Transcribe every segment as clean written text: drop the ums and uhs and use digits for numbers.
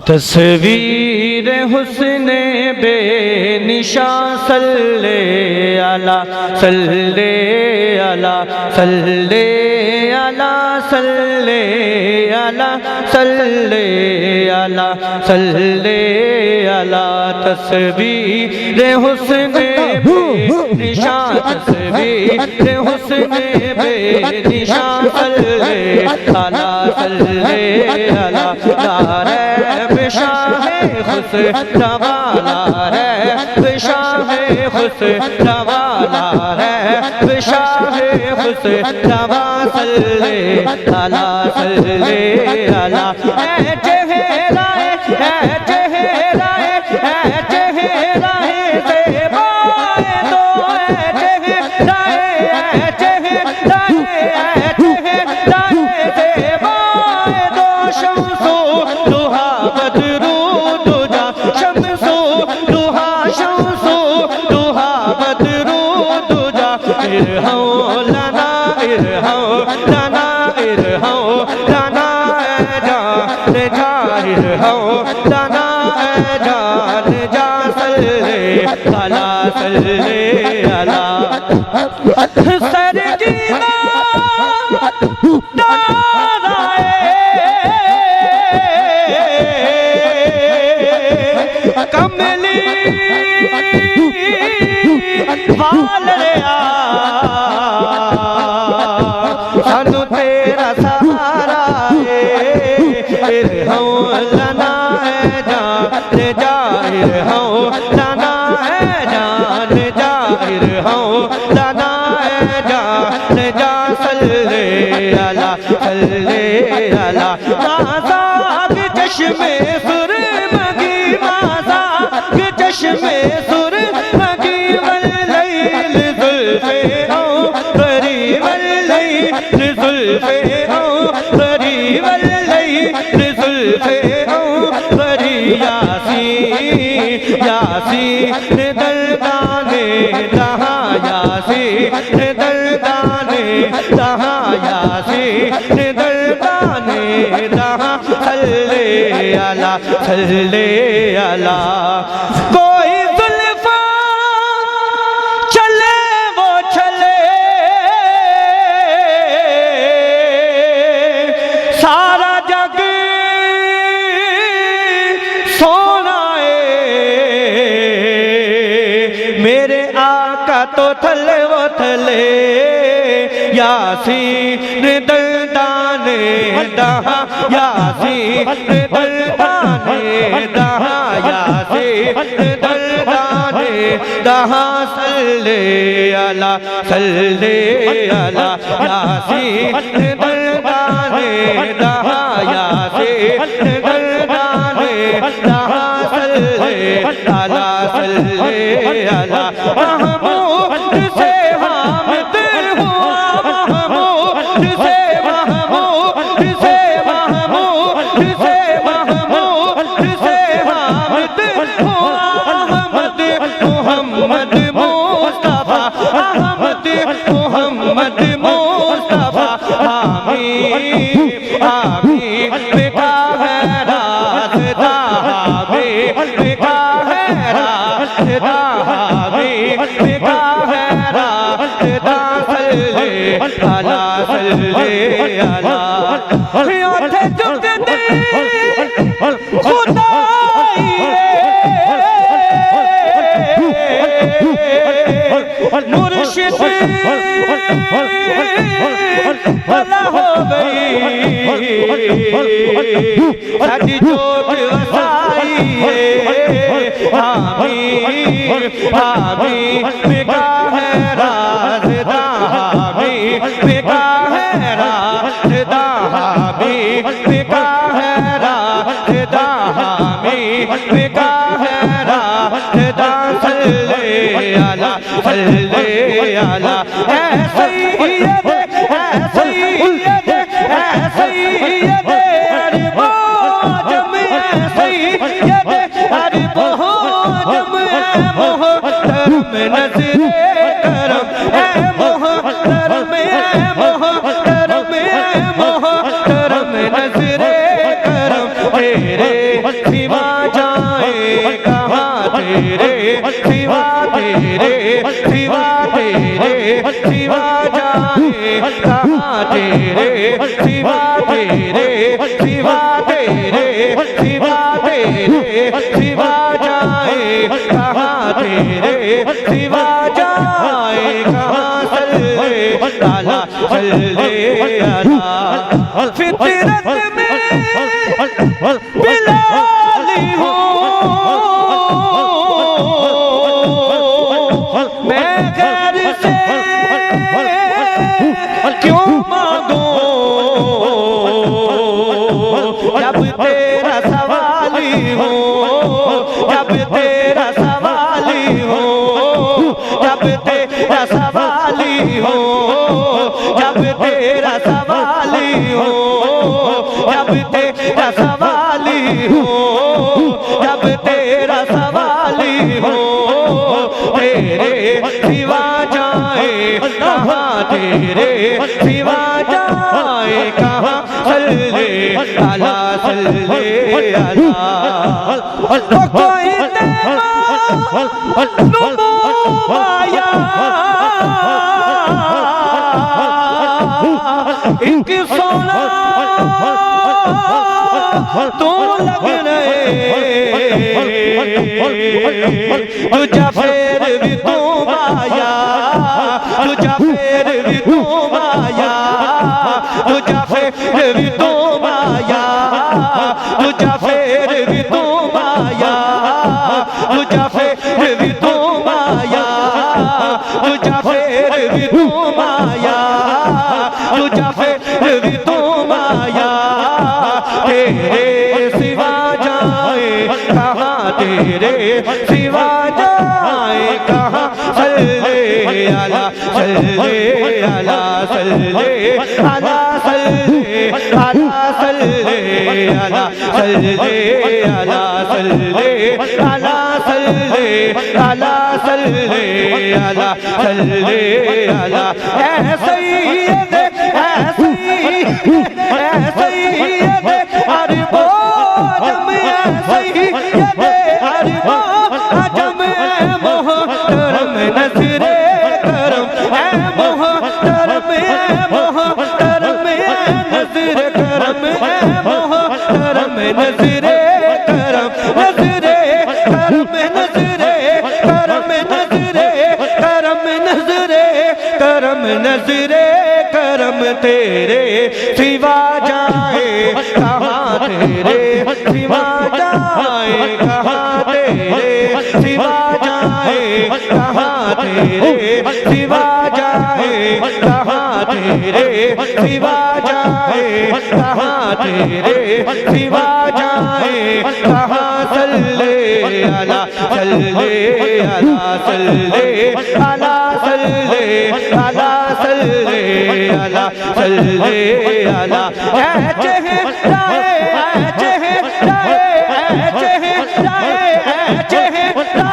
तस्वीर हुस्ने बेनिशा सल्ले अला सल्ले अला सल्ले अला सल्ले अला सल्ले अला सल्ले अला तस्वीर हुस्ने बेनिशा तस्वीर हुस्ने बेनिशा सल्ले अला सल्ले अला दारे शाहे खुश रवाला है शाहे खुश रवाला है शाहे खुश रवा सल्ले अला सल्ले अला है चेहरा है चेहरा है चेहरा है सेवाए तो है चेहरा है चेहरा है चेहरा है सेवाए तो शम्सो दुहा बदरू दुजा शम्सो दुहा शम्सो दुहा बदरू दुजा इरहौ लना इरहौ लना इरहौ लना जान जा इरहौ लना जान जा सल्ले अला सल्ले अला सरजीना कमली वाल सानू तेरा सहारा इरहौ लना है जान जाहिर हो लना है जान जाहिर हो लना है जान जा सल्ले अला माज़ाक चश्मे सुर मगी माज़ाक चश्मे सुर मगी वल्लैल ज़ुल्फ़े औ बरी वल्लैल ज़ुल्फ़े औ बरी वल्लैल ज़ुल्फ़े औ बरी यासीन दरदाने तहा यासीन दरदाने तहा यासीन दरदाने तहा सल्ले अला कोई जुल्फ़ा चले वो चले सारा जग सोना मेरे आका तो थले वो थले यासीन दरदाने दहा यासीन दरदाने दहा यासीन दरदाने दहा सल्ले अला यासीन दरदाने दहा यासीन दरदाने दहा सल्ले अला महमूद से हामिद हुआ महमूद से महमूद से महमूद से महमूद से हामिद हुआ अहमद मोहम्मद मुस्तफा अहमद मोहम्मद मुस्तफा आमीन आमीन लिखा है रास्ता आमीन लिखा है रास्ता आमीन लिखा है रास्ता सल्ले अला उठे झुकते खुदाई मुर्शिद भला हो गई साडी जोग वसाई आमीन आमीन बिका है राज़दा आमीन बिका है राज़दा आमीन बिका है राज़दा आमीन बिका है राज़दा सल्ले अला है सैयद है सैयद है सैयद अरे मोहजम है सैयद अरे मोहजम है मोहतरम नज़रे करम है मोहतरम है मोहतरम है मोहतरम नज़रे करम तेरे सिवा जाए कहाँ तेरे सिवा तेरे सिवा तेरे सिवा जाए कहाँ तेरे सिवा तेरे सिवा तेरे सिवा तेरे सिवा जाए कहाँ तेरे सिवा जाए कहाँ सल्ले अला सल्ले अला फितरत में बिलाली हो मैं घर से क्यों मांगू जब तेरा सवाली हो जब तेरा सवाली हो जब तेरा सवाली हो जब तेरा सवाली हो जब तेरा सवाली हो जब तेरा सवाली हो तेरे सिवा जाए कहाँ तेरे सिवा जाए कहाँ सल्ले अला सल्ले अला कोई नुमाया एक सोना तो लग रहे तुझा फेर भी तू माया तुझा फेर भी तू माया तुझा फेर भी तू माया तुझा फेर भी तू माया तुझा फेर भी तू माया तुझा फेर भी तू माया तुझा फेर भी तू माया तेरे सिवा जाए कहाँ तेरे सिवा जाए कहाँ सल्ले अला सल्ले अला सल्ले अला सल्ले अला सल्ले अला सल्ले अला सल्ले अला सल्ले अला सल्ले अला सल्ले अला ऐ सैयद ऐ सैयद ऐ सैयद अरबो जम ऐ सैयद अरबो जम ऐ मोहतरम नज़रे करम ऐ मोहतरम ऐ नज़रे करम ऐ मोहतरम नज़रे करम नज़रे करम नज़रे करम नज़रे करम नज़रे करम नज़रे करम तेरे सिवा जाए कहाँ तेरे सिवा जाए कहाँ तेरे सिवा जाए कहाँ तेरे सिवा जाए कहाँ तेरे सिवा जाए कहाँ तेरे सिवा जाए कहाँ सल्ले अला सल्ले अला सल्ले अला सल्ले अला सल्ले अला सल्ले अला ऐ चेहरा ऐ चेहरा ऐ चेहरा ऐ चेहरा ऐ चेहरा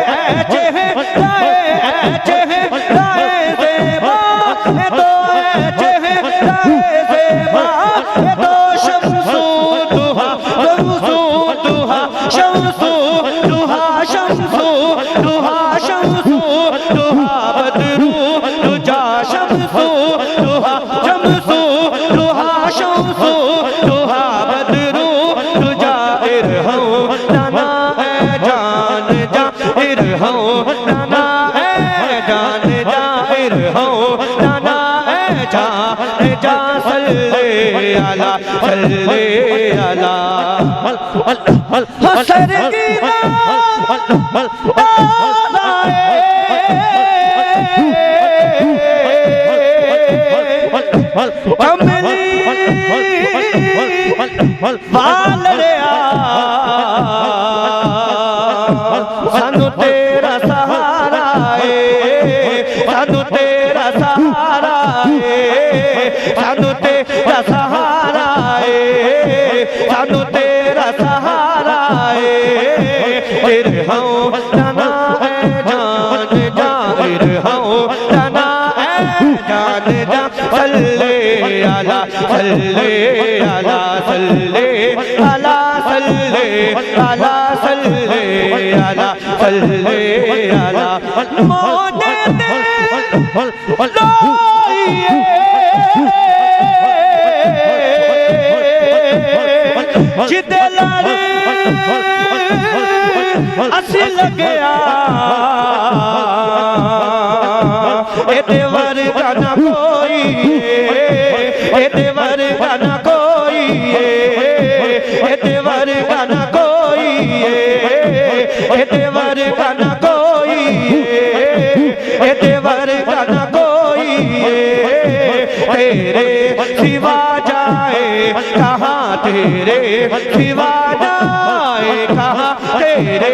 ऐ चेहरा ऐ चेहरा ज़ेबा है तो ऐ चेहरा ज़ेबा है तो शम्सु दुहा शम्सु दुहा शम्सु दुहा शम्सु दुहा शम्सु दुहा बदरू तुझा शम्सु दुहा शम्सु दुहा शम्सु दुहा बदरू तुझा इरहम नाना है जान जा इरहम नाना है जान जा इरहम नाना है जा सल्ले अला सल्ले अला हसर की कमली वालड़िया सानू तेरा सहारा है सानू तेरा सहारा है सानू तेरा सहारा है सानू तेरा सहारा है तेरे हम तना है जान जा तेरे हम तना है जान जा सल्ले अला सल्ले अला सल्ले अला सल्ले अला सल्ले अला सल्ले अला मोने जिदे लड़ असी लगया एदे वर्गा ना कोई एदे वर्गा ना कोई एदे वर्गा ना कोई एदे वर्गा ना कोई एदे वर्गा ना कोई तेरे सिवा जाए कहाँ तेरे सिवा जाए कहाँ तेरे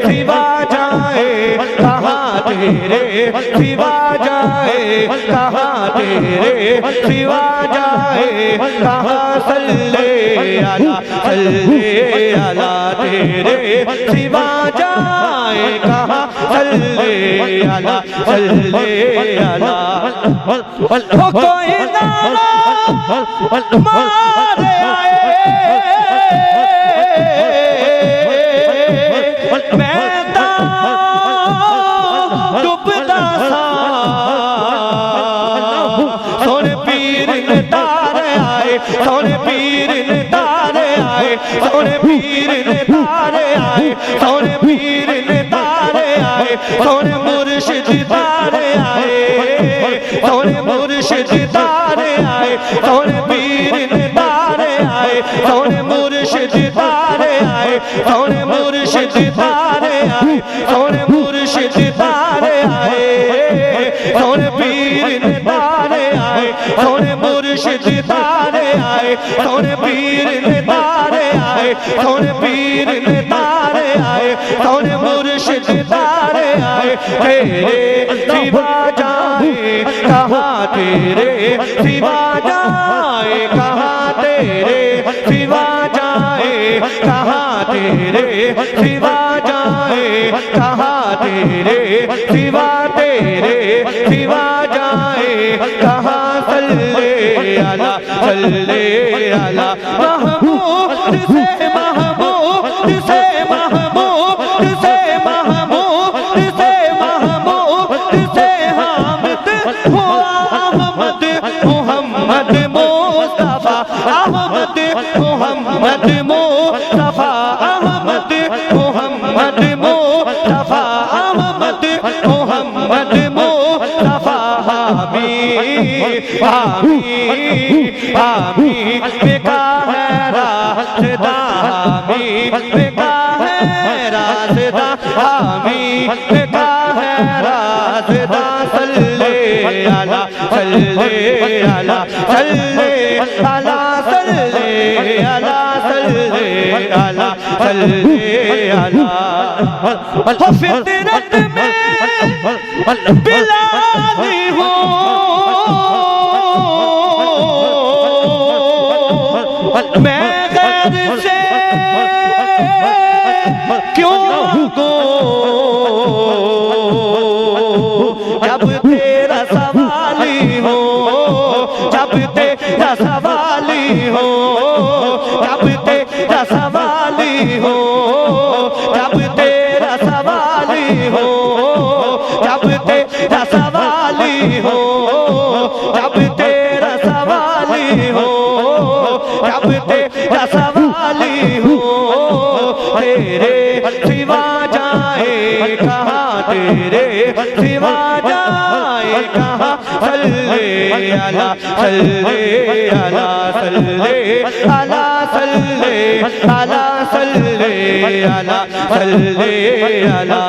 सिवा जाए कहाँ तेरे सिवा जाए कहाँ तेरे सिवा जाए कहाँ सल्ले अला तेरे सिवा जाए कहाँ सल्ले अला हो कोई नारा मारे आए डुबदा सा सोने पीर ने तारे आए सोने पीर ने तारे आए सोने पीर ने तारे आए सोने पीर ने तारे आए सोने मुर्शिद तारे आए सोने मुर्शिद तारे आए सोने पीर ने तारे आए सोने मुर्शिद तारे आए सोने मुर्शिद तारे आए सोने मुर्शिद तारे आए सोने पीर ने तारे आए सोने मुर्शिद तारे आए सोने पीर ने तारे आए सोने पीर ने तारे आए सोने मुर्शिद तारे आए तेरे सिवा जाए कहाँ तेरे सिवा जाए कहाँ तेरे सिवा जाए कहाँ तेरे सिवा जाए कहाँ तेरे सिवा जाए कहाँ सल्ले अला महमूद से महमूद से महमूद से महमूद से महमूद से हामिद हुआ अहमद मुहम्मद मुस्तफा अहमद मुहम्मद मुस्तफा अहमद मुहम्मद मुस्तफा अहमद मुहम्मद मुस्तफा हामी हामी हामी बेका है रास्ता हामी बेका है रास्ता हामी बेका है रास्ता सल्ले अला सल्ले अला सल्ले अला सल्ले अला सल्ले अला सल्ले अला हो फितरत में बिलाली हो मैं गैर से क्यों मांगू जब तेरा सवाली हो जब तेरा सवाली हो जब तेरा सवाली हो जब तेरा सवाली हो जब तेरा सवाली हो जब तेरा सवाली हो जब तेरा सवाली हो तेरे सिवा जाए कहाँ तेरे सिवा जाए कहाँ सल्ले अला सल्ले अला सल्ले अला सल्ले अला सल्ले अला सल्ले अला